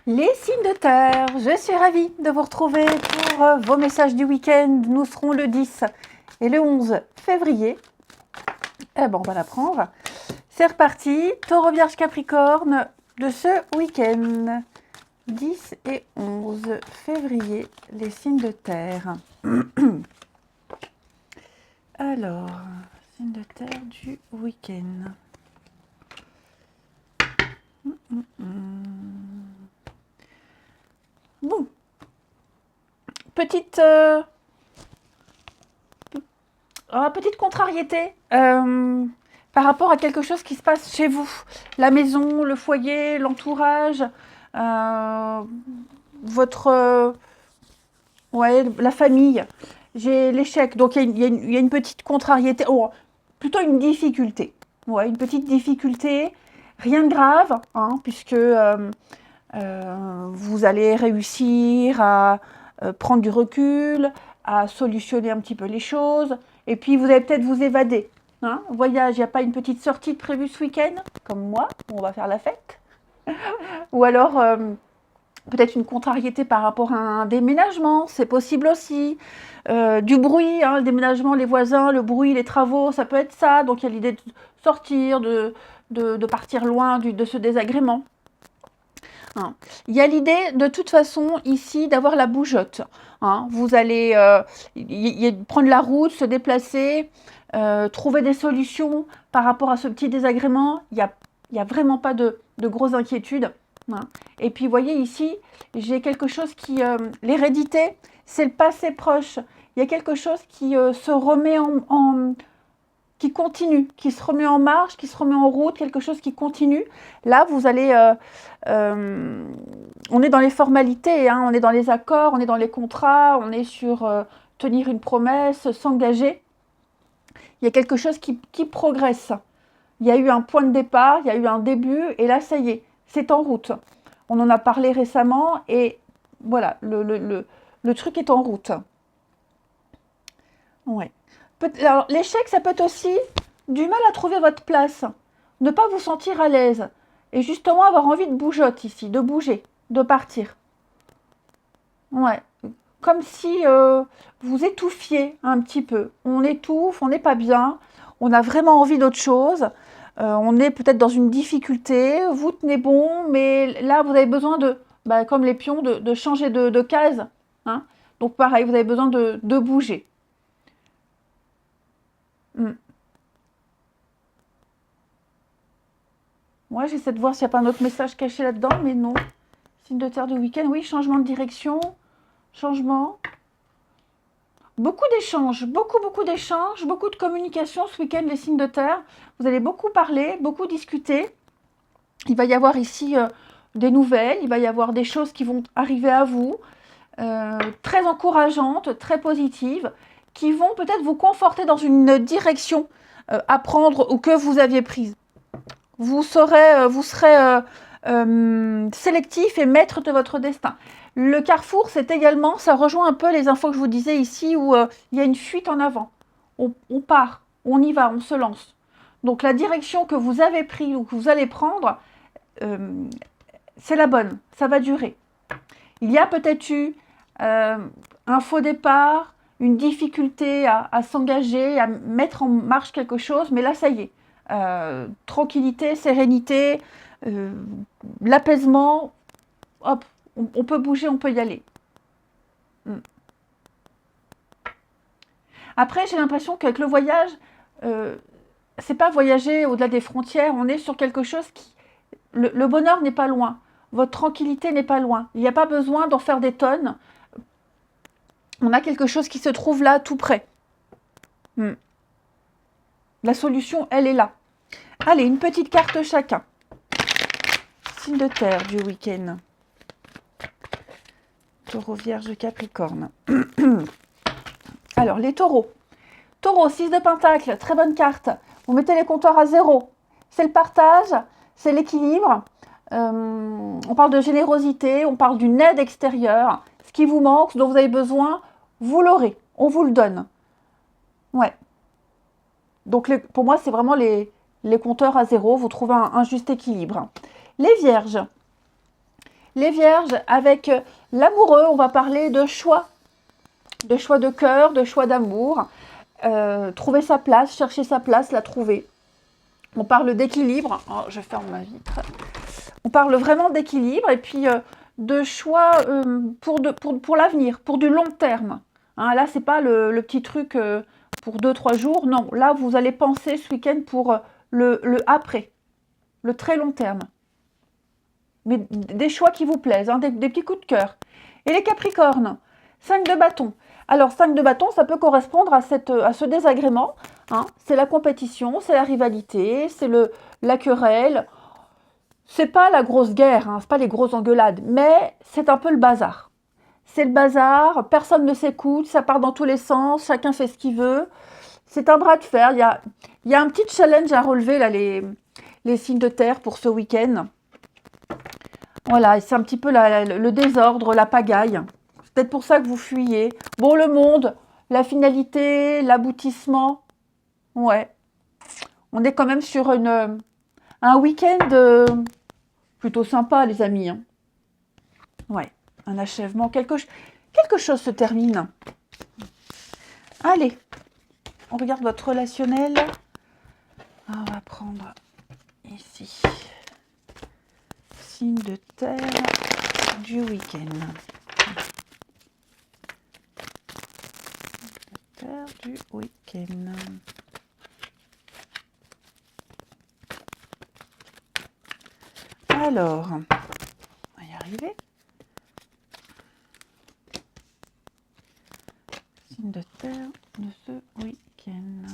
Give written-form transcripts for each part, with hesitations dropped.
Les signes de terre, je suis ravie de vous retrouver pour vos messages du week-end. Nous serons le 10 et le 11 février. Eh ben, on va la prendre. C'est reparti. Taureau, Vierge, Capricorne de ce week-end. 10 et 11 février, les signes de terre. Alors, signes de terre du week-end. Bon, petite contrariété par rapport à quelque chose qui se passe chez vous. La maison, le foyer, l'entourage, la famille. J'ai l'échec, donc il y a une petite contrariété, plutôt une difficulté. Ouais, une petite difficulté, rien de grave, hein, puisque vous allez réussir à prendre du recul, à solutionner un petit peu les choses, et puis vous allez peut-être vous évader. Hein, voyage, il n'y a pas une petite sortie de prévue ce week-end, comme moi, où on va faire la fête. Ou alors, peut-être une contrariété par rapport à un déménagement, c'est possible aussi. Du bruit, hein, le déménagement, les voisins, le bruit, les travaux, ça peut être ça. Donc il y a l'idée de sortir, de partir loin de ce désagrément. Hein. Il y a l'idée, de toute façon, ici, d'avoir la bougeotte. Hein. Vous allez prendre la route, se déplacer, trouver des solutions par rapport à ce petit désagrément. Il y a vraiment pas de grosses inquiétudes. Hein. Et puis, vous voyez ici, j'ai quelque chose qui... l'hérédité, c'est le passé proche. Il y a quelque chose qui se remet qui continue, qui se remet en marche, qui se remet en route, quelque chose qui continue. Là, vous allez... on est dans les formalités, hein, on est dans les accords, on est dans les contrats, on est sur tenir une promesse, s'engager. Il y a quelque chose qui progresse. Il y a eu un point de départ, il y a eu un début, et là, ça y est, c'est en route. On en a parlé récemment, et voilà, le truc est en route. Ouais. Alors, l'échec, ça peut être aussi du mal à trouver votre place, ne pas vous sentir à l'aise, et justement avoir envie de bougeotte ici, de bouger, de partir. Ouais. Comme si vous étouffiez un petit peu. On étouffe, on n'est pas bien, on a vraiment envie d'autre chose. On est peut-être dans une difficulté, vous tenez bon, mais là, vous avez besoin comme les pions, de changer de case. Hein. Donc pareil, vous avez besoin de bouger. Moi, j'essaie de voir s'il n'y a pas un autre message caché là-dedans, mais non. Signe de terre du week-end, oui, changement de direction, changement. Beaucoup d'échanges, beaucoup d'échanges, beaucoup de communication ce week-end, les signes de terre. Vous allez beaucoup parler, beaucoup discuter. Il va y avoir ici des nouvelles, il va y avoir des choses qui vont arriver à vous, très encourageantes, très positives, qui vont peut-être vous conforter dans une direction à prendre ou que vous aviez prise. Vous serez sélectif et maître de votre destin. Le carrefour, c'est également, ça rejoint un peu les infos que je vous disais ici, où il y a une fuite en avant. On part, on y va, on se lance. Donc la direction que vous avez prise ou que vous allez prendre, c'est la bonne, ça va durer. Il y a peut-être eu un faux départ, une difficulté à s'engager, à mettre en marche quelque chose, mais là, ça y est. Tranquillité, sérénité, l'apaisement, hop, on peut bouger, on peut y aller. Après, j'ai l'impression qu'avec le voyage, c'est pas voyager au-delà des frontières, on est sur quelque chose qui... Le bonheur n'est pas loin, votre tranquillité n'est pas loin, il n'y a pas besoin d'en faire des tonnes, on a quelque chose qui se trouve là, tout près. La solution, elle est là. Allez, une petite carte chacun. Signe de terre du week-end. Taureau, Vierge, Capricorne. Alors, les taureaux. Taureau, 6 de Pentacle, très bonne carte. Vous mettez les compteurs à zéro. C'est le partage, c'est l'équilibre. On parle de générosité, on parle d'une aide extérieure. Ce qui vous manque, ce dont vous avez besoin, vous l'aurez. On vous le donne. Ouais. Donc, pour moi, c'est vraiment les compteurs à zéro. Vous trouvez un juste équilibre. Les vierges. Les Vierges, avec l'amoureux, on va parler de choix de cœur, de choix d'amour. Trouver sa place, chercher sa place, la trouver. On parle d'équilibre. Oh, je ferme ma vitre. On parle vraiment d'équilibre et puis de choix pour l'avenir, pour du long terme. Hein, là, c'est pas le petit truc pour 2-3 jours. Non, là, vous allez penser ce week-end pour le après, le très long terme. Mais des choix qui vous plaisent, hein, des petits coups de cœur. Et les Capricornes, 5 de bâton. Alors, 5 de bâton, ça peut correspondre à ce désagrément. Hein. C'est la compétition, c'est la rivalité, c'est la querelle. C'est pas la grosse guerre, hein, c'est pas les grosses engueulades, mais c'est un peu le bazar. C'est le bazar, personne ne s'écoute, ça part dans tous les sens, chacun fait ce qu'il veut. C'est un bras de fer, il y a un petit challenge à relever, là, les signes de terre pour ce week-end. Voilà, c'est un petit peu le désordre, la pagaille. C'est peut-être pour ça que vous fuyez. Bon, le monde, la finalité, l'aboutissement. Ouais. On est quand même sur un week-end plutôt sympa, les amis. Hein. Ouais, un achèvement. Quelque chose se termine. Allez, on regarde votre relationnel. On va prendre ici. Signe de terre du week-end. Terre du week-end. Alors, on va y arriver. Signe de terre de ce week-end.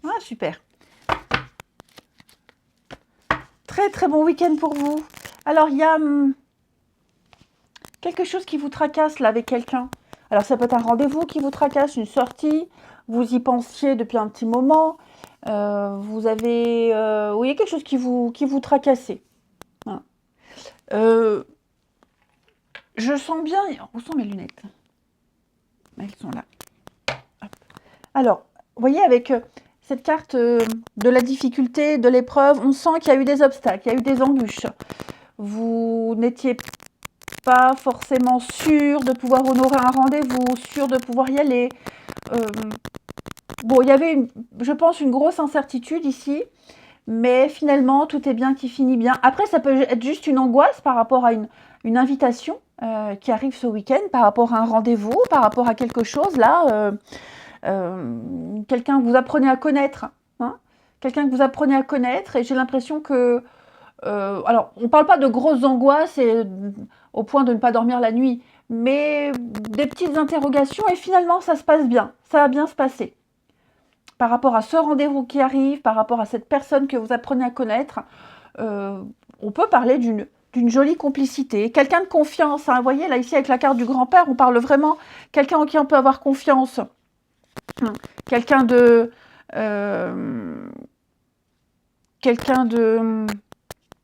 Ah, super. Très très bon week-end pour vous. Alors, il y a quelque chose qui vous tracasse là avec quelqu'un. Alors, ça peut être un rendez-vous qui vous tracasse, une sortie. Vous y pensiez depuis un petit moment. Vous avez... oui, il y a quelque chose qui vous tracassait. Voilà. Je sens bien... Où sont mes lunettes? Elles sont là. Hop. Alors, vous voyez, avec cette carte de la difficulté, de l'épreuve, on sent qu'il y a eu des obstacles, il y a eu des embûches. Vous n'étiez pas forcément sûr de pouvoir honorer un rendez-vous, sûr de pouvoir y aller. Bon, il y avait, je pense, une grosse incertitude ici, mais finalement, tout est bien qui finit bien. Après, ça peut être juste une angoisse par rapport à une invitation qui arrive ce week-end, par rapport à un rendez-vous, par rapport à quelque chose, là, quelqu'un que vous apprenez à connaître, hein, quelqu'un que vous apprenez à connaître, et j'ai l'impression que... alors, on ne parle pas de grosses angoisses au point de ne pas dormir la nuit, mais des petites interrogations, et finalement, ça se passe bien, ça va bien se passer. Par rapport à ce rendez-vous qui arrive, par rapport à cette personne que vous apprenez à connaître, on peut parler d'une jolie complicité, quelqu'un de confiance. Hein. Vous voyez, là, ici, avec la carte du grand-père, on parle vraiment quelqu'un en qui on peut avoir confiance. Quelqu'un de...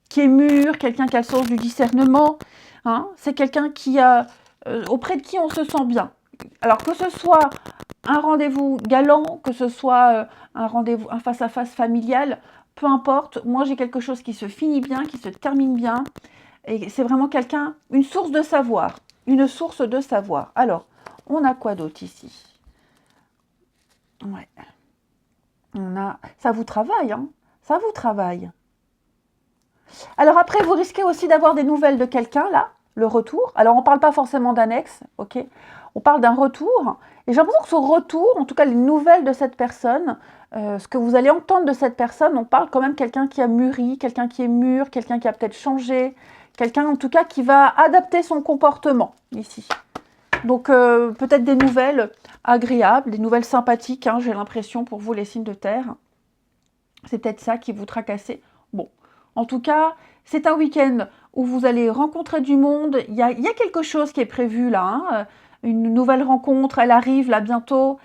qui est mûr, quelqu'un qui a le sens du discernement. Hein. C'est quelqu'un qui a... auprès de qui on se sent bien. Alors, que ce soit un rendez-vous galant, que ce soit un rendez-vous, un face-à-face familial, peu importe, moi j'ai quelque chose qui se finit bien, qui se termine bien, et c'est vraiment quelqu'un, une source de savoir, une source de savoir. Alors, on a quoi d'autre ici? Ouais. On a, ça vous travaille, hein? Ça vous travaille. Alors après, vous risquez aussi d'avoir des nouvelles de quelqu'un, là, le retour. Alors, on ne parle pas forcément d'un ex, ok? On parle d'un retour. Et j'ai l'impression que ce retour, en tout cas les nouvelles de cette personne, ce que vous allez entendre de cette personne, on parle quand même quelqu'un qui a mûri, quelqu'un qui est mûr, quelqu'un qui a peut-être changé, quelqu'un en tout cas qui va adapter son comportement ici. Donc peut-être des nouvelles agréables, des nouvelles sympathiques, hein, j'ai l'impression pour vous les signes de terre. C'est peut-être ça qui vous tracassez. Bon, en tout cas, c'est un week-end où vous allez rencontrer du monde. Il y a quelque chose qui est prévu là, hein, une nouvelle rencontre, elle arrive là bientôt.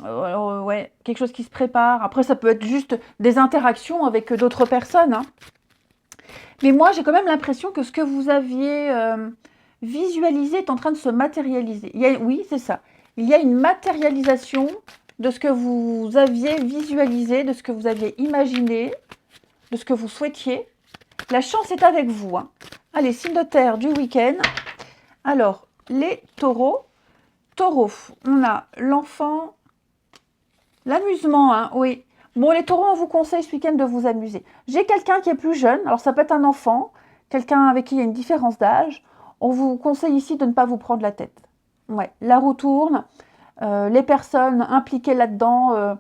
Ouais, quelque chose qui se prépare. Après, ça peut être juste des interactions avec d'autres personnes. Hein. Mais moi, j'ai quand même l'impression que ce que vous aviez visualisé est en train de se matérialiser. Oui, c'est ça. Il y a une matérialisation de ce que vous aviez visualisé, de ce que vous aviez imaginé, de ce que vous souhaitiez. La chance est avec vous. Hein. Allez, signe de terre du week-end. Alors, les taureaux. Taureaux, on a l'enfant, l'amusement, hein, oui. Bon, les taureaux, on vous conseille ce week-end de vous amuser. J'ai quelqu'un qui est plus jeune, alors ça peut être un enfant, quelqu'un avec qui il y a une différence d'âge. On vous conseille ici de ne pas vous prendre la tête. Ouais, la roue tourne, les personnes impliquées là-dedans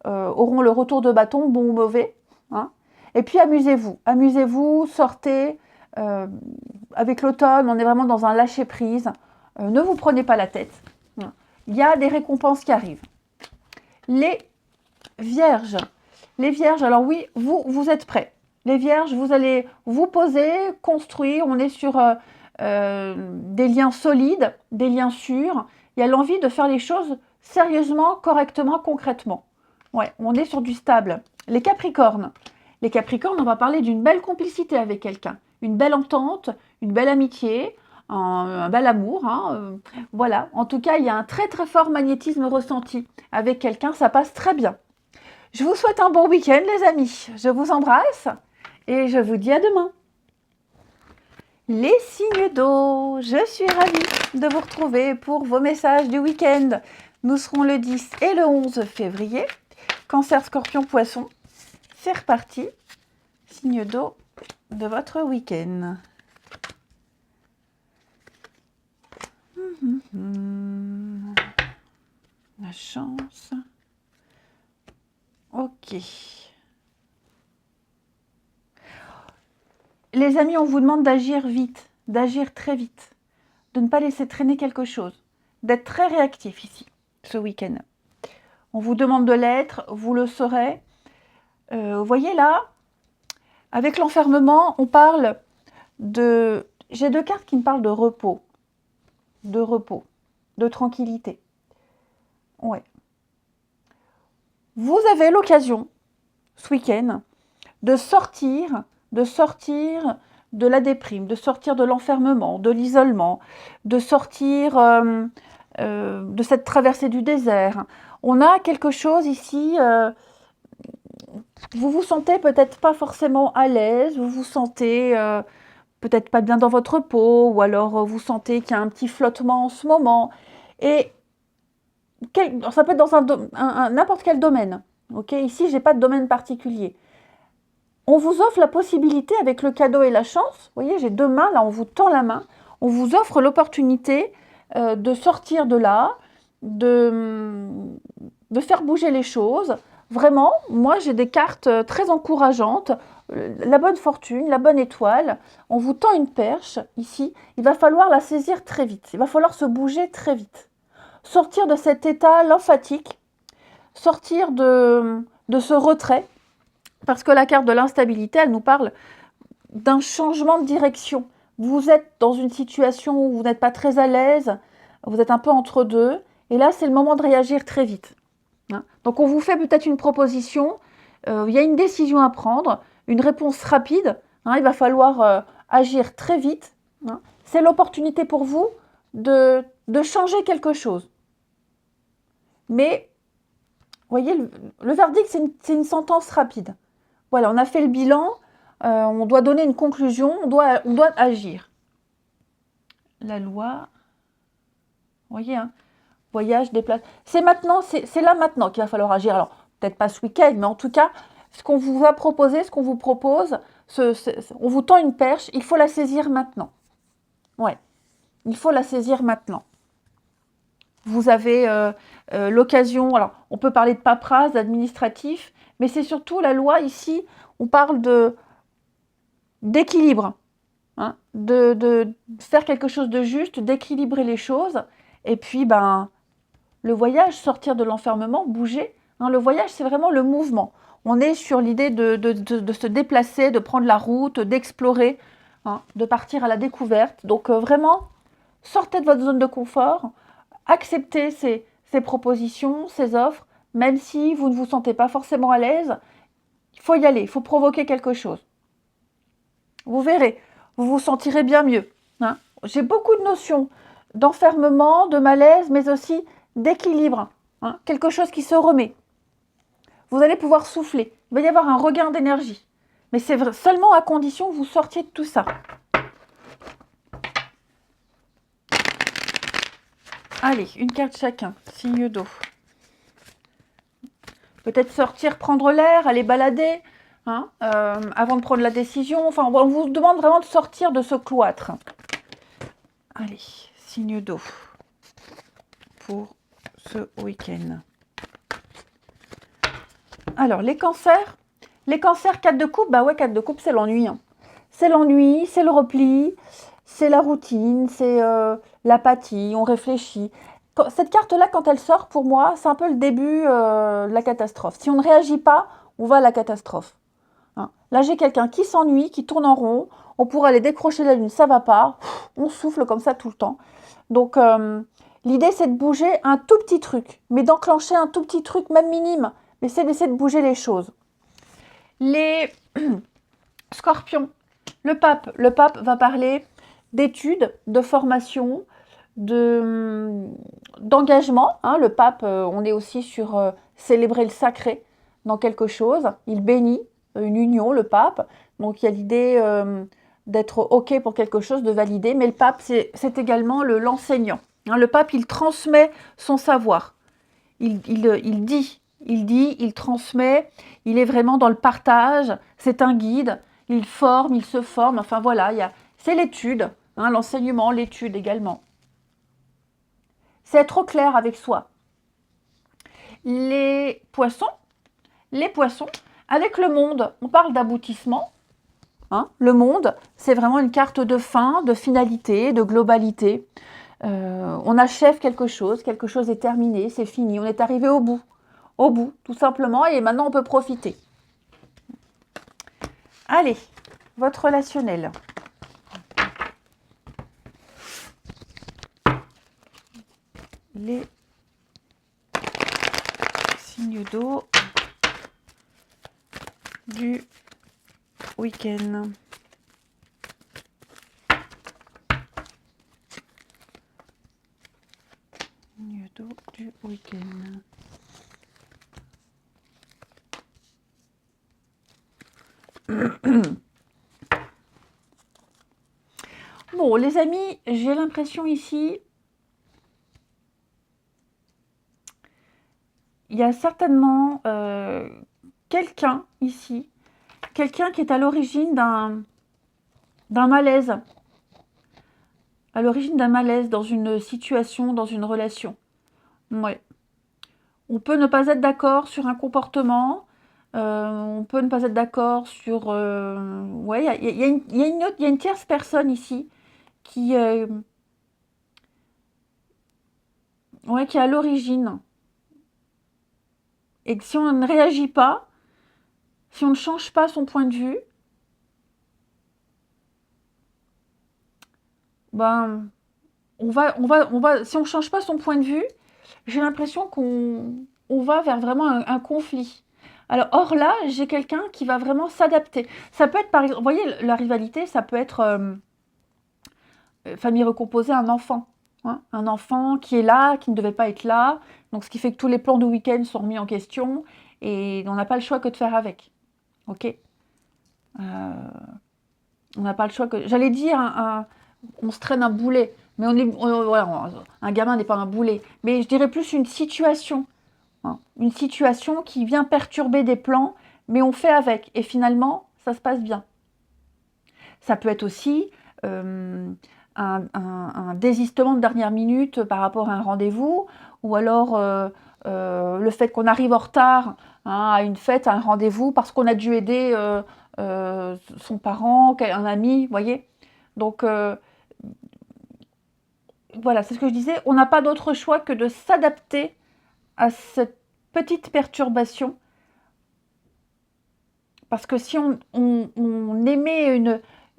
auront le retour de bâton, bon ou mauvais. Hein. Et puis amusez-vous, sortez. Avec l'automne, on est vraiment dans un lâcher-prise. Ne vous prenez pas la tête. Il y a des récompenses qui arrivent. Les vierges. Les vierges, alors oui, vous êtes prêts. Les vierges, vous allez vous poser, construire. On est sur des liens solides, des liens sûrs. Il y a l'envie de faire les choses sérieusement, correctement, concrètement. Ouais, on est sur du stable. Les capricornes. Les capricornes, on va parler d'une belle complicité avec quelqu'un. Une belle entente, une belle amitié, un bel amour. Hein, voilà, en tout cas, il y a un très très fort magnétisme ressenti avec quelqu'un, ça passe très bien. Je vous souhaite un bon week-end les amis, je vous embrasse et je vous dis à demain. Les signes d'eau, je suis ravie de vous retrouver pour vos messages du week-end. Nous serons le 10 et le 11 février. Cancer, Scorpion, Poisson, c'est reparti. Signe d'eau de votre week-end. La chance. Ok. Les amis, on vous demande d'agir vite, d'agir très vite, de ne pas laisser traîner quelque chose, d'être très réactif ici, ce week-end. On vous demande de l'être, vous le saurez. Vous voyez là, avec l'enfermement, on parle de... J'ai deux cartes qui me parlent de repos, de tranquillité. Ouais. Vous avez l'occasion, ce week-end, de sortir de la déprime, de sortir de l'enfermement, de l'isolement, de sortir de cette traversée du désert. On a quelque chose ici, vous vous sentez peut-être pas forcément à l'aise, vous vous sentez peut-être pas bien dans votre peau, ou alors vous sentez qu'il y a un petit flottement en ce moment. Et ça peut être dans n'importe quel domaine. Okay, ici, je n'ai pas de domaine particulier. On vous offre la possibilité, avec le cadeau et la chance, vous voyez, j'ai deux mains, là, on vous tend la main, on vous offre l'opportunité de sortir de là, de faire bouger les choses. Vraiment, moi, j'ai des cartes très encourageantes, la bonne fortune, la bonne étoile. On vous tend une perche, ici, il va falloir la saisir très vite, il va falloir se bouger très vite. Sortir de cet état lymphatique, sortir de ce retrait, parce que la carte de l'instabilité, elle nous parle d'un changement de direction. Vous êtes dans une situation où vous n'êtes pas très à l'aise, vous êtes un peu entre deux, et là, c'est le moment de réagir très vite. Hein. Donc, on vous fait peut-être une proposition, il y a une décision à prendre, une réponse rapide, hein, il va falloir agir très vite. Hein. C'est l'opportunité pour vous de changer quelque chose. Mais, vous voyez, le verdict, c'est une sentence rapide. Voilà, on a fait le bilan, on doit donner une conclusion, on doit agir. La loi, vous voyez, hein, voyage, déplace. C'est maintenant, c'est là maintenant qu'il va falloir agir. Alors, peut-être pas ce week-end, mais en tout cas, ce qu'on vous a proposé, ce qu'on vous propose, on vous tend une perche, il faut la saisir maintenant. Ouais, il faut la saisir maintenant. Vous avez l'occasion, alors on peut parler de paperasse, d'administratif, mais c'est surtout la loi ici, on parle d'équilibre, hein, de faire quelque chose de juste, d'équilibrer les choses, et puis le voyage, sortir de l'enfermement, bouger, hein, le voyage c'est vraiment le mouvement. On est sur l'idée de se déplacer, de prendre la route, d'explorer, hein, de partir à la découverte. Donc vraiment, sortez de votre zone de confort, acceptez ces propositions, ces offres, même si vous ne vous sentez pas forcément à l'aise, il faut y aller, il faut provoquer quelque chose. Vous verrez, vous vous sentirez bien mieux. Hein. J'ai beaucoup de notions d'enfermement, de malaise, mais aussi d'équilibre. hein, quelque chose qui se remet. Vous allez pouvoir souffler. Il va y avoir un regain d'énergie. Mais c'est seulement à condition que vous sortiez de tout ça. Allez, une carte chacun. Signe d'eau. Peut-être sortir, prendre l'air, aller balader, hein, avant de prendre la décision. Enfin, on vous demande vraiment de sortir de ce cloître. Allez, signe d'eau pour ce week-end. Alors, les cancers. Les cancers, 4 de coupe, bah ouais, 4 de coupe, c'est l'ennui. Hein. C'est l'ennui, c'est le repli, c'est la routine, c'est l'apathie, on réfléchit. Cette carte-là, quand elle sort, pour moi, c'est un peu le début de la catastrophe. Si on ne réagit pas, on va à la catastrophe. Hein. Là, j'ai quelqu'un qui s'ennuie, qui tourne en rond. On pourrait aller décrocher la lune, ça va pas. On souffle comme ça tout le temps. Donc, l'idée, c'est de bouger un tout petit truc, mais d'enclencher un tout petit truc, même minime. Mais c'est d'essayer de bouger les choses. Les scorpions, le pape va parler d'études, de formation, d'engagement. Hein. Le pape, on est aussi sur célébrer le sacré dans quelque chose. Il bénit une union, le pape. Donc il y a l'idée d'être OK pour quelque chose, de valider. Mais le pape, c'est également l'enseignant. Hein. Le pape, il transmet son savoir. Il dit, il transmet, il est vraiment dans le partage, c'est un guide, il forme, il se forme, enfin voilà, c'est l'étude, hein, l'enseignement, l'étude également. C'est être au clair avec soi. Les poissons, avec le monde, on parle d'aboutissement. Hein, le monde, c'est vraiment une carte de fin, de finalité, de globalité. On achève quelque chose est terminé, c'est fini, on est arrivé au bout, tout simplement, et maintenant on peut profiter. Allez, votre relationnel. Les signes d'eau du week-end. Signe d'eau du week-end. Bon, les amis, j'ai l'impression ici, il y a certainement quelqu'un ici, quelqu'un qui est à l'origine d'un malaise, dans une situation, dans une relation. Ouais. On peut ne pas être d'accord sur un comportement, on peut ne pas être d'accord sur... ouais, il y a une tierce personne ici qui est à l'origine. Et que si on ne réagit pas, si on ne change pas son point de vue, ben, si on ne change pas son point de vue, j'ai l'impression qu'on va vers vraiment un conflit. Alors, or là, j'ai quelqu'un qui va vraiment s'adapter. Ça peut être, par exemple, vous voyez, la rivalité, ça peut être famille recomposée, un enfant. Hein, un enfant qui est là, qui ne devait pas être là. Donc, ce qui fait que tous les plans du week-end sont remis en question. Et on n'a pas le choix que de faire avec. Ok, on n'a pas le choix que... J'allais dire, on se traîne un boulet. Mais voilà, un gamin n'est pas un boulet. Mais je dirais plus une situation. Hein, une situation qui vient perturber des plans, mais on fait avec. Et finalement, ça se passe bien. Ça peut être aussi un désistement de dernière minute par rapport à un rendez-vous, ou alors le fait qu'on arrive en retard, hein, à une fête, à un rendez-vous, parce qu'on a dû aider son parent, un ami, vous voyez. Donc, voilà, c'est ce que je disais, on n'a pas d'autre choix que de s'adapter à cette petite perturbation. Parce que si on émet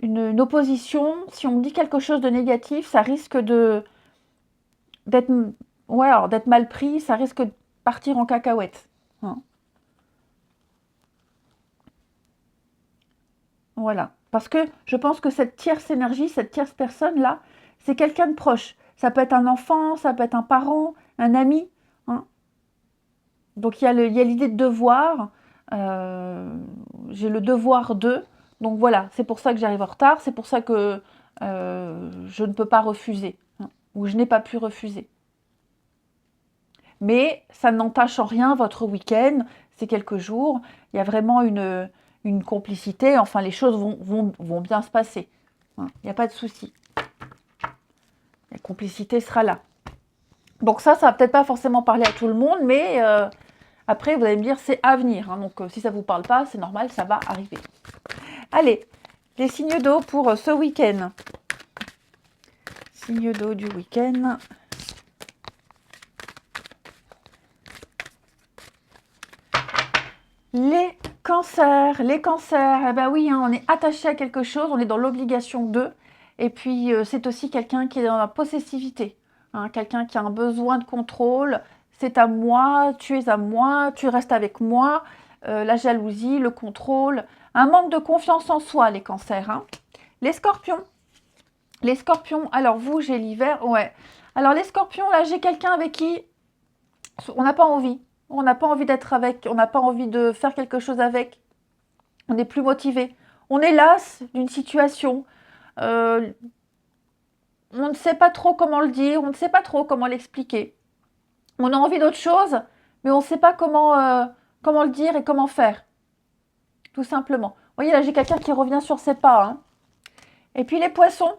une opposition, si on dit quelque chose de négatif, ça risque d'être mal pris, ça risque de partir en cacahuète. Hein. Voilà. Parce que je pense que cette tierce énergie, cette tierce personne-là, c'est quelqu'un de proche. Ça peut être un enfant, ça peut être un parent, un ami. Hein. Donc, il y a l'idée de devoir. J'ai le devoir de. Donc, voilà, c'est pour ça que j'arrive en retard. C'est pour ça que je ne peux pas refuser. Hein, ou je n'ai pas pu refuser. Mais ça n'entache en rien votre week-end. C'est quelques jours. Il y a vraiment une complicité. Enfin, les choses vont bien se passer. Hein, il n'y a pas de souci. La complicité sera là. Donc ça va peut-être pas forcément parler à tout le monde, mais après, vous allez me dire, c'est à venir. Hein, donc si ça ne vous parle pas, c'est normal, ça va arriver. Allez, les signes d'eau pour ce week-end. Signes d'eau du week-end. Les cancers, eh ben oui, hein, on est attaché à quelque chose, on est dans l'obligation de. Et puis, c'est aussi quelqu'un qui est dans la possessivité. Hein, quelqu'un qui a un besoin de contrôle. C'est à moi, tu es à moi, tu restes avec moi. La jalousie, le contrôle. Un manque de confiance en soi, les cancers. Hein. Les scorpions. Les scorpions, alors vous, j'ai l'hiver, ouais. Alors les scorpions, là, j'ai quelqu'un avec qui on n'a pas envie. On n'a pas envie d'être avec, on n'a pas envie de faire quelque chose avec. On n'est plus motivé. On est las d'une situation. On ne sait pas trop comment le dire, on ne sait pas trop comment l'expliquer. On a envie d'autre chose, mais on ne sait pas comment le dire et comment faire. Tout simplement. Vous voyez, là, j'ai quelqu'un qui revient sur ses pas. Hein. Et puis les poissons.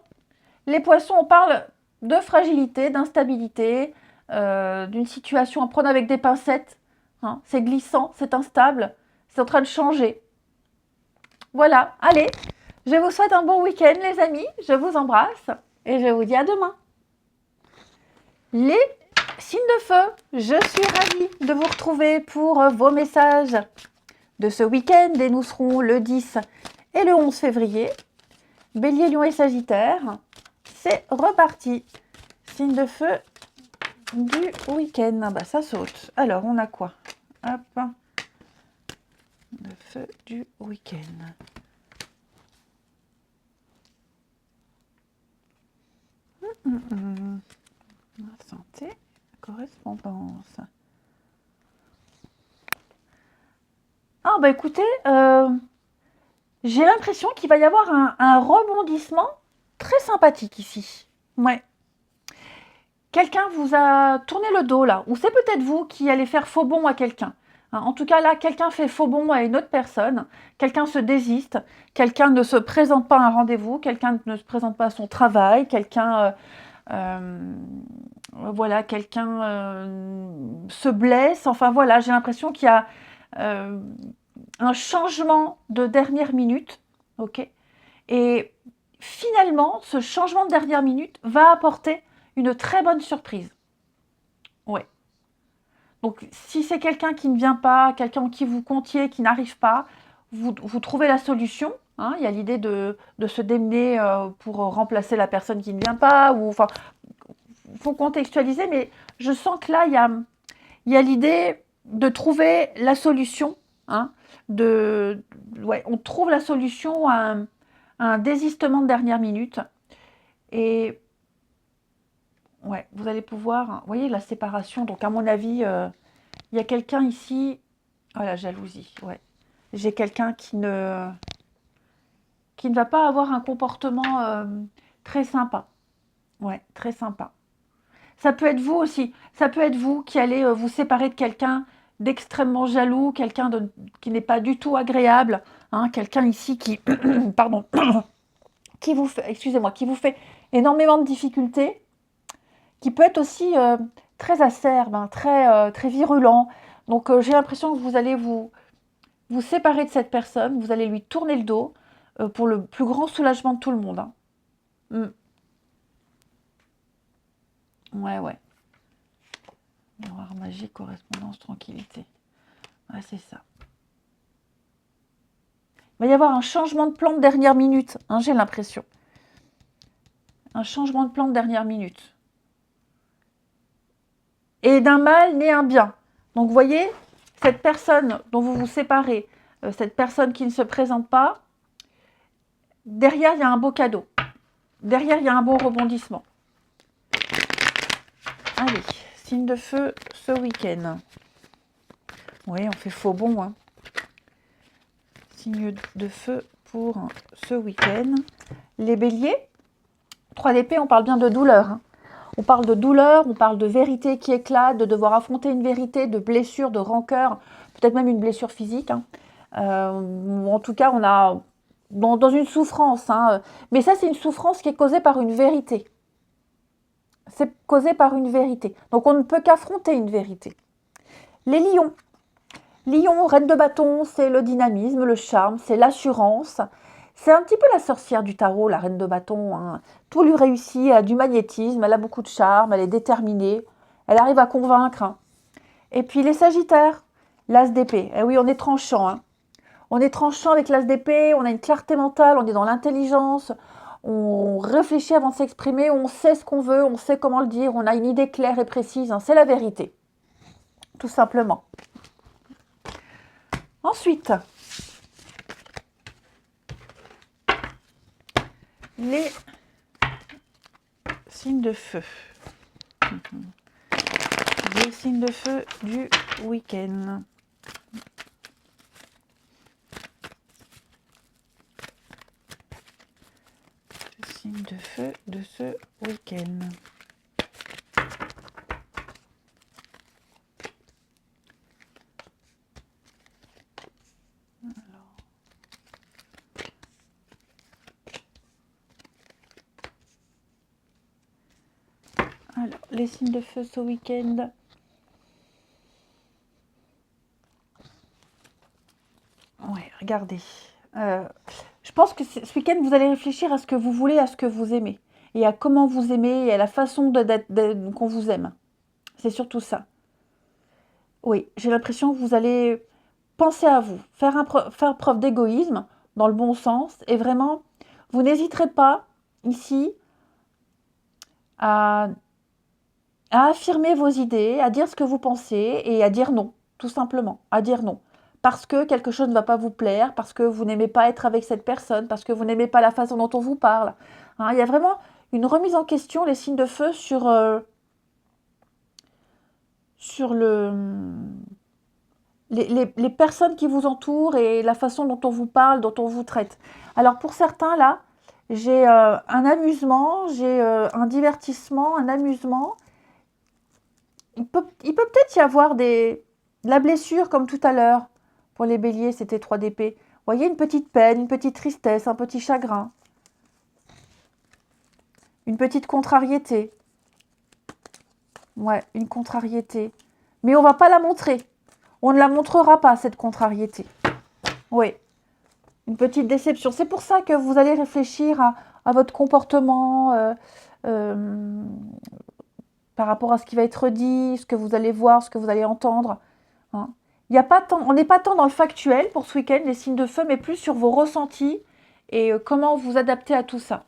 Les poissons, on parle de fragilité, d'instabilité, d'une situation à prendre avec des pincettes. Hein. C'est glissant, c'est instable, c'est en train de changer. Voilà, allez, je vous souhaite un bon week-end les amis, je vous embrasse et je vous dis à demain. Les signes de feu, je suis ravie de vous retrouver pour vos messages de ce week-end et nous serons le 10 et le 11 février. Bélier, Lion et Sagittaire, c'est reparti. Signe de feu du week-end. Ah bah ça saute. Alors, on a quoi? Hop. Le feu du week-end. Santé, correspondance. Ah bah écoutez, j'ai l'impression qu'il va y avoir un rebondissement très sympathique ici. Ouais. Quelqu'un vous a tourné le dos là, ou c'est peut-être vous qui allez faire faux bond à quelqu'un. Hein, en tout cas là, quelqu'un fait faux bond à une autre personne, quelqu'un se désiste, quelqu'un ne se présente pas à un rendez-vous, quelqu'un ne se présente pas à son travail, quelqu'un voilà, quelqu'un se blesse. Enfin voilà, j'ai l'impression qu'il y a un changement de dernière minute, ok. Et finalement, ce changement de dernière minute va apporter une très bonne surprise. Ouais. Donc, si c'est quelqu'un qui ne vient pas, quelqu'un en qui vous comptiez, qui n'arrive pas, vous trouvez la solution. Hein, il y a l'idée de se démener pour remplacer la personne qui ne vient pas. Ou, enfin, faut contextualiser, mais je sens que là, il y a l'idée de trouver la solution. Hein, ouais, on trouve la solution à un désistement de dernière minute. Et ouais, vous allez pouvoir, vous voyez la séparation, donc à mon avis, il y a quelqu'un ici, oh la jalousie, ouais. J'ai quelqu'un qui ne va pas avoir un comportement très sympa, ouais, très sympa. Ça peut être vous aussi, ça peut être vous qui allez vous séparer de quelqu'un d'extrêmement jaloux, quelqu'un qui n'est pas du tout agréable, hein, quelqu'un ici qui, pardon, qui vous fait, excusez-moi, qui vous fait énormément de difficultés, qui peut être aussi très acerbe, hein, très virulent. Donc j'ai l'impression que vous allez vous séparer de cette personne, vous allez lui tourner le dos pour le plus grand soulagement de tout le monde. Hein. Ouais. Miroir magique, correspondance, tranquillité. Ouais, c'est ça. Il va y avoir un changement de plan de dernière minute, hein, j'ai l'impression. Un changement de plan de dernière minute. Et d'un mal naît un bien. Donc vous voyez, cette personne dont vous vous séparez, cette personne qui ne se présente pas, derrière il y a un beau cadeau. Derrière il y a un beau rebondissement. Allez, signe de feu ce week-end. Oui, on fait faux bon. Hein. Signe de feu pour ce week-end. Les béliers, 3 d'épée, on parle bien de douleur. Hein. On parle de douleur, on parle de vérité qui éclate, de devoir affronter une vérité, de blessure, de rancœur, peut-être même une blessure physique. Hein. En tout cas, on a dans une souffrance. Hein. Mais ça, c'est une souffrance qui est causée par une vérité. C'est causé par une vérité. Donc, on ne peut qu'affronter une vérité. Les lions. Lion, reine de bâton, c'est le dynamisme, le charme, c'est l'assurance. C'est un petit peu la sorcière du tarot, la reine de bâton. Hein. Tout lui réussit, elle a du magnétisme, elle a beaucoup de charme, elle est déterminée, elle arrive à convaincre. Hein. Et puis les sagittaires, l'as d'épée. Eh oui, on est tranchant. Hein. On est tranchant avec l'as d'épée, on a une clarté mentale, on est dans l'intelligence, on réfléchit avant de s'exprimer, on sait ce qu'on veut, on sait comment le dire, on a une idée claire et précise. Hein. C'est la vérité, tout simplement. Ensuite, les signes de feu. Les signes de feu du week-end. Les signes de feu de ce week-end. Alors, les signes de feu ce week-end. Ouais, regardez. Je pense que ce week-end, vous allez réfléchir à ce que vous voulez, à ce que vous aimez. Et à comment vous aimez, et à la façon qu'on vous aime. C'est surtout ça. Oui, j'ai l'impression que vous allez penser à vous, faire preuve d'égoïsme, dans le bon sens. Et vraiment, vous n'hésiterez pas, ici, à affirmer vos idées, à dire ce que vous pensez et à dire non, tout simplement, à dire non. Parce que quelque chose ne va pas vous plaire, parce que vous n'aimez pas être avec cette personne, parce que vous n'aimez pas la façon dont on vous parle. Hein, il y a vraiment une remise en question, les signes de feu, sur les personnes qui vous entourent et la façon dont on vous parle, dont on vous traite. Alors pour certains, là, j'ai un amusement, j'ai un divertissement, un amusement. Il peut peut-être y avoir de la blessure, comme tout à l'heure. Pour les béliers, c'était 3 d'épée. Vous voyez, une petite peine, une petite tristesse, un petit chagrin. Une petite contrariété. Ouais, une contrariété. Mais on ne va pas la montrer. On ne la montrera pas, cette contrariété. Oui, une petite déception. C'est pour ça que vous allez réfléchir à votre comportement par rapport à ce qui va être dit, ce que vous allez voir, ce que vous allez entendre. Hein. Il y a pas tant, on n'est pas tant dans le factuel pour ce week-end, les signes de feu, mais plus sur vos ressentis et comment vous adaptez à tout ça.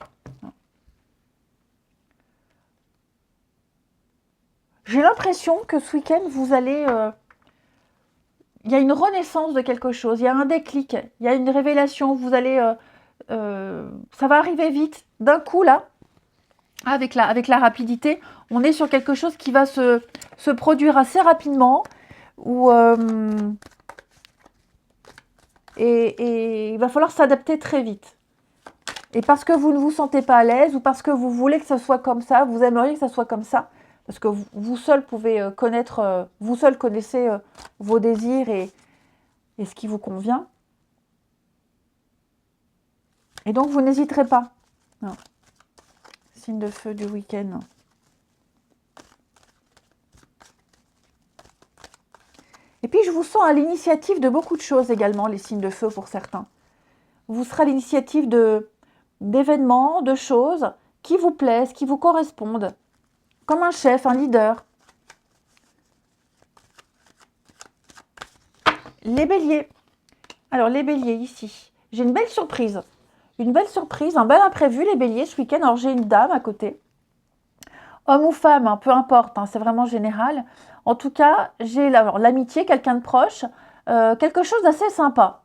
J'ai l'impression que ce week-end, vous allez... il y a une renaissance de quelque chose, il y a un déclic, il y a une révélation, vous allez... ça va arriver vite, d'un coup là, avec la rapidité, on est sur quelque chose qui va se produire assez rapidement, et il va falloir s'adapter très vite. Et parce que vous ne vous sentez pas à l'aise, ou parce que vous voulez que ça soit comme ça, vous aimeriez que ça soit comme ça, parce que vous seul pouvez connaître, vous seul connaissez vos désirs et ce qui vous convient. Et donc, vous n'hésiterez pas. Non. Signe de feu du week-end. Et puis, je vous sens à l'initiative de beaucoup de choses également, les signes de feu pour certains. Vous serez à l'initiative d'événements, de choses qui vous plaisent, qui vous correspondent. Comme un chef, un leader. Les béliers. Alors, les béliers, ici. J'ai une belle surprise. Une belle surprise, un bel imprévu, les béliers, ce week-end. Alors, j'ai une dame à côté. Homme ou femme, hein, peu importe, hein, c'est vraiment général. En tout cas, j'ai l'amitié, quelqu'un de proche, quelque chose d'assez sympa.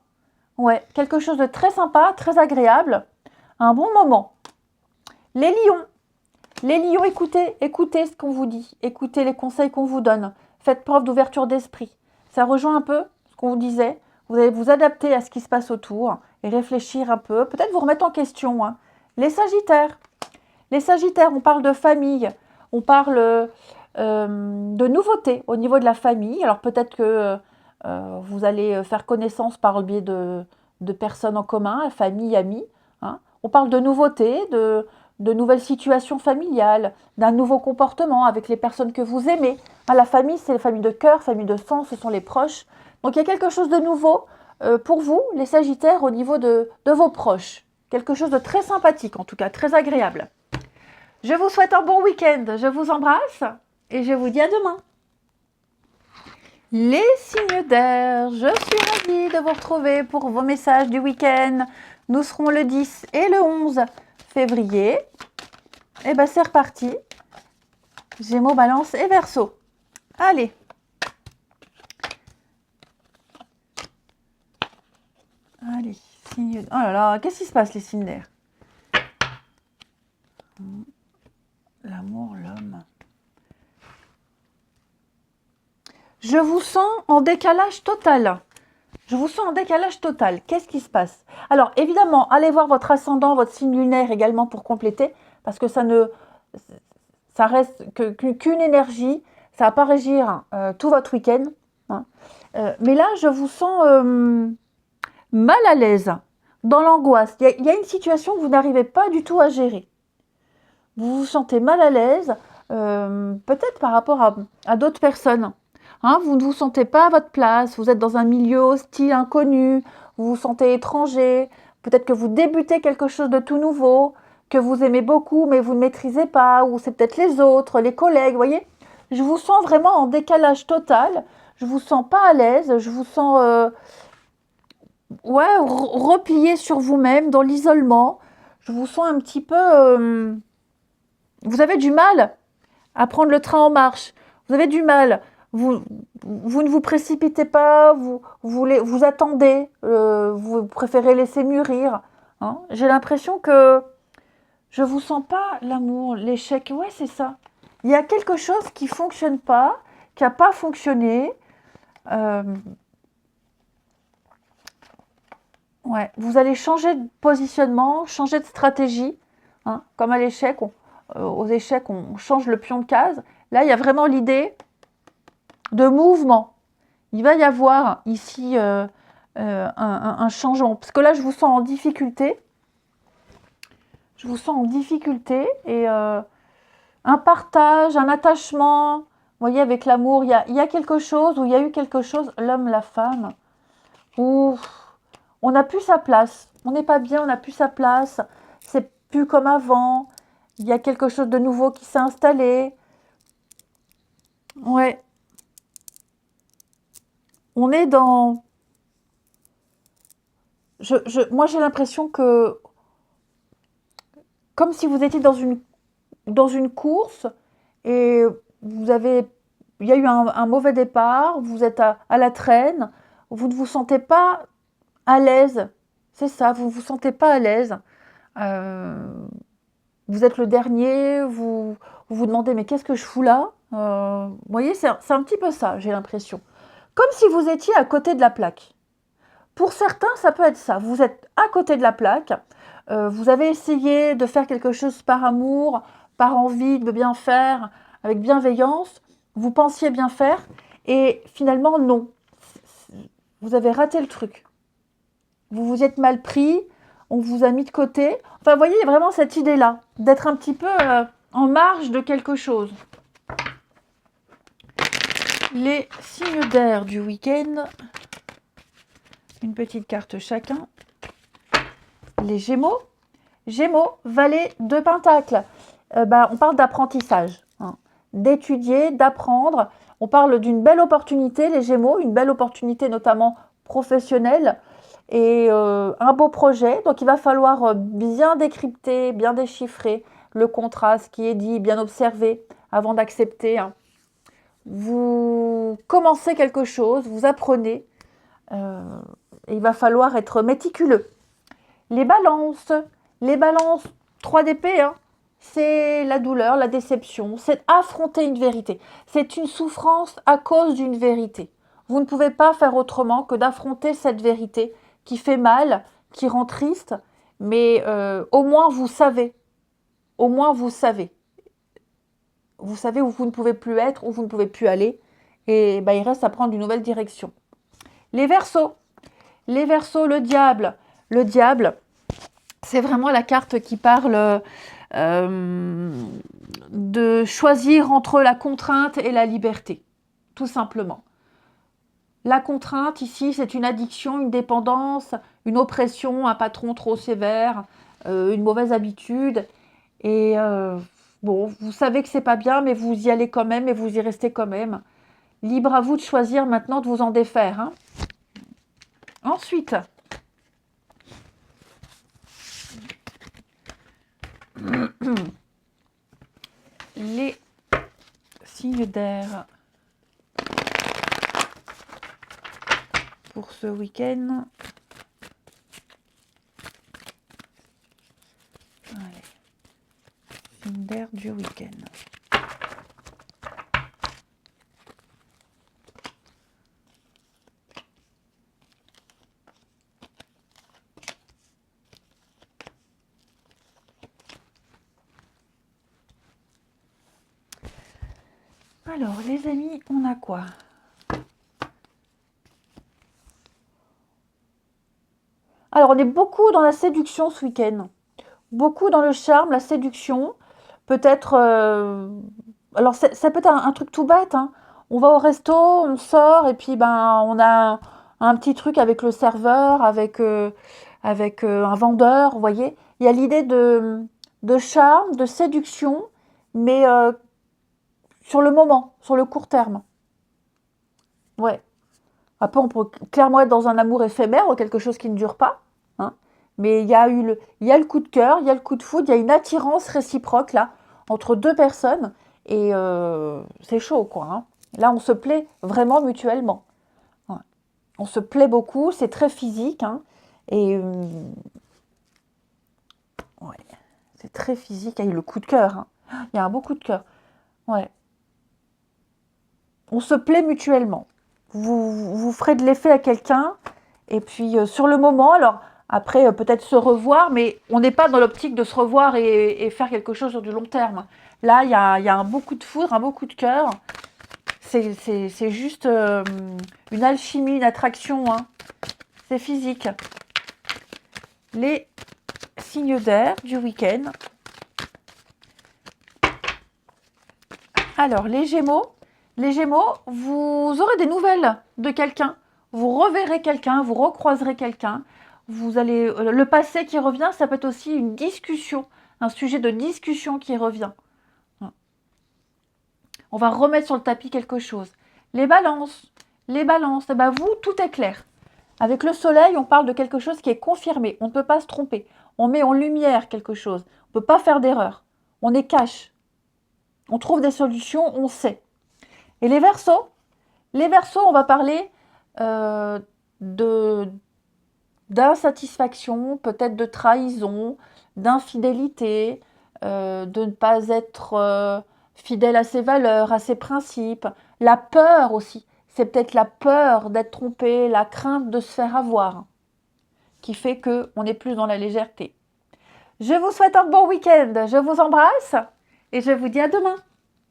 Ouais, quelque chose de très sympa, très agréable. Un bon moment. Les lions. Les lions, écoutez ce qu'on vous dit. Écoutez les conseils qu'on vous donne. Faites preuve d'ouverture d'esprit. Ça rejoint un peu ce qu'on vous disait. Vous allez vous adapter à ce qui se passe autour et réfléchir un peu. Peut-être vous remettre en question. Hein. Les Sagittaires. Les Sagittaires, on parle de famille. On parle de nouveautés au niveau de la famille. Alors peut-être que vous allez faire connaissance par le biais de personnes en commun, famille, amis. Hein. On parle de nouveautés, de nouvelles situations familiales, d'un nouveau comportement avec les personnes que vous aimez. Hein, la famille, c'est la famille de cœur, famille de sang, ce sont les proches. Donc il y a quelque chose de nouveau pour vous, les Sagittaires, au niveau de vos proches. Quelque chose de très sympathique, en tout cas, très agréable. Je vous souhaite un bon week-end, je vous embrasse et je vous dis à demain. Les signes d'air, je suis ravie de vous retrouver pour vos messages du week-end. Nous serons le 10 et le 11 février. Et bien c'est reparti. Gémeaux, Balance et Verseau. Allez. Allez, signes... Oh là là, qu'est-ce qui se passe les signes d'air? L'amour, l'homme. Je vous sens en décalage total. Je vous sens en décalage total. Qu'est-ce qui se passe? Alors, évidemment, allez voir votre ascendant, votre signe lunaire également pour compléter, parce que ça reste qu'une énergie. Ça ne va pas régir tout votre week-end. Hein. Mais là, je vous sens mal à l'aise, dans l'angoisse. Il y a une situation que vous n'arrivez pas du tout à gérer. Vous vous sentez mal à l'aise, peut-être par rapport à d'autres personnes. Hein, vous ne vous sentez pas à votre place, vous êtes dans un milieu hostile, inconnu, vous vous sentez étranger, peut-être que vous débutez quelque chose de tout nouveau, que vous aimez beaucoup mais vous ne maîtrisez pas, ou c'est peut-être les autres, les collègues, vous voyez. Je vous sens vraiment en décalage total, je vous sens pas à l'aise, je vous sens replié sur vous-même, dans l'isolement, je vous sens un petit peu... vous avez du mal à prendre le train en marche, vous avez du mal... Vous ne vous précipitez pas, vous attendez, vous préférez laisser mûrir. Hein. J'ai l'impression que je ne vous sens pas l'amour, l'échec. Ouais, c'est ça. Il y a quelque chose qui ne fonctionne pas, qui n'a pas fonctionné. Ouais, vous allez changer de positionnement, changer de stratégie. Hein. Comme à l'échec, aux échecs, on change le pion de case. Là, il y a vraiment l'idée de mouvement. Il va y avoir ici un changement. Parce que là, je vous sens en difficulté. Je vous sens en difficulté. Et un partage, un attachement. Vous voyez, avec l'amour, il y a quelque chose, où il y a eu quelque chose, l'homme, la femme, où on n'a plus sa place. On n'est pas bien, on n'a plus sa place. C'est plus comme avant. Il y a quelque chose de nouveau qui s'est installé. Ouais. On est dans... moi, j'ai l'impression que... Comme si vous étiez dans une course et il y a eu un mauvais départ, vous êtes à la traîne, vous ne vous sentez pas à l'aise. C'est ça, vous ne vous sentez pas à l'aise. Vous êtes le dernier, vous vous demandez mais qu'est-ce que je fous là? Vous voyez, c'est un petit peu ça, j'ai l'impression. Comme si vous étiez à côté de la plaque. Pour certains, ça peut être ça. Vous êtes à côté de la plaque. Vous avez essayé de faire quelque chose par amour, par envie de bien faire, avec bienveillance. Vous pensiez bien faire. Et finalement, non. Vous avez raté le truc. Vous vous êtes mal pris. On vous a mis de côté. Enfin, vous voyez, il y a vraiment cette idée-là. D'être un petit peu en marge de quelque chose. Les signes d'air du week-end. Une petite carte chacun. Les Gémeaux. Gémeaux, valet de Pentacle. On parle d'apprentissage, hein, d'étudier, d'apprendre. On parle d'une belle opportunité, les Gémeaux, une belle opportunité notamment professionnelle et un beau projet. Donc il va falloir bien décrypter, bien déchiffrer le contrat, ce qui est dit, bien observer avant d'accepter. Hein. Vous commencez quelque chose, vous apprenez. Et il va falloir être méticuleux. Les balances, 3 d'épée, hein, c'est la douleur, la déception, c'est affronter une vérité. C'est une souffrance à cause d'une vérité. Vous ne pouvez pas faire autrement que d'affronter cette vérité qui fait mal, qui rend triste, mais au moins vous savez. Au moins vous savez. Vous savez où vous ne pouvez plus être, où vous ne pouvez plus aller. Et ben, il reste à prendre une nouvelle direction. Les Verseaux. Les Verseaux, le diable. Le diable, c'est vraiment la carte qui parle de choisir entre la contrainte et la liberté. Tout simplement. La contrainte, ici, c'est une addiction, une dépendance, une oppression, un patron trop sévère, une mauvaise habitude. Et bon, vous savez que c'est pas bien, mais vous y allez quand même et vous y restez quand même. Libre à vous de choisir maintenant de vous en défaire. Hein. Ensuite, les signes d'air pour ce week-end. Allez, signes d'air du week-end. Alors, les amis, on a quoi? Alors, on est beaucoup dans la séduction ce week-end. Beaucoup dans le charme, la séduction. Peut-être... alors, ça peut être un truc tout bête. Hein. On va au resto, on sort, et puis ben, on a un petit truc avec le serveur, avec un vendeur, vous voyez. Il y a l'idée de charme, de séduction, mais sur le moment, sur le court terme. Ouais. Après, on peut clairement être dans un amour éphémère ou quelque chose qui ne dure pas. Hein. Mais il y a le coup de cœur, il y a le coup de foudre, il y a une attirance réciproque là, entre deux personnes. Et c'est chaud, quoi. Hein. Là, on se plaît vraiment mutuellement. Ouais. On se plaît beaucoup, c'est très physique. Hein. Et ouais, c'est très physique. Il y a le coup de cœur. Hein. Il y a un beau coup de cœur. Ouais. On se plaît mutuellement. Vous ferez de l'effet à quelqu'un. Et puis, sur le moment, alors, après, peut-être se revoir, mais on n'est pas dans l'optique de se revoir et faire quelque chose sur du long terme. Là, il y a un beau coup de foudre, un beau coup de cœur. C'est juste une alchimie, une attraction. Hein. C'est physique. Les signes d'air du week-end. Alors, les Gémeaux, vous aurez des nouvelles de quelqu'un. Vous reverrez quelqu'un, vous recroiserez quelqu'un. Vous allez, le passé qui revient, ça peut être aussi une discussion, un sujet de discussion qui revient. On va remettre sur le tapis quelque chose. Les balances, eh ben vous, tout est clair. Avec le soleil, on parle de quelque chose qui est confirmé. On ne peut pas se tromper. On met en lumière quelque chose. On ne peut pas faire d'erreur. On est cash. On trouve des solutions, on sait. Et les Verseaux, on va parler d'insatisfaction, peut-être de trahison, d'infidélité, de ne pas être fidèle à ses valeurs, à ses principes. La peur aussi, c'est peut-être la peur d'être trompé, la crainte de se faire avoir, qui fait qu'on est plus dans la légèreté. Je vous souhaite un bon week-end, je vous embrasse et je vous dis à demain.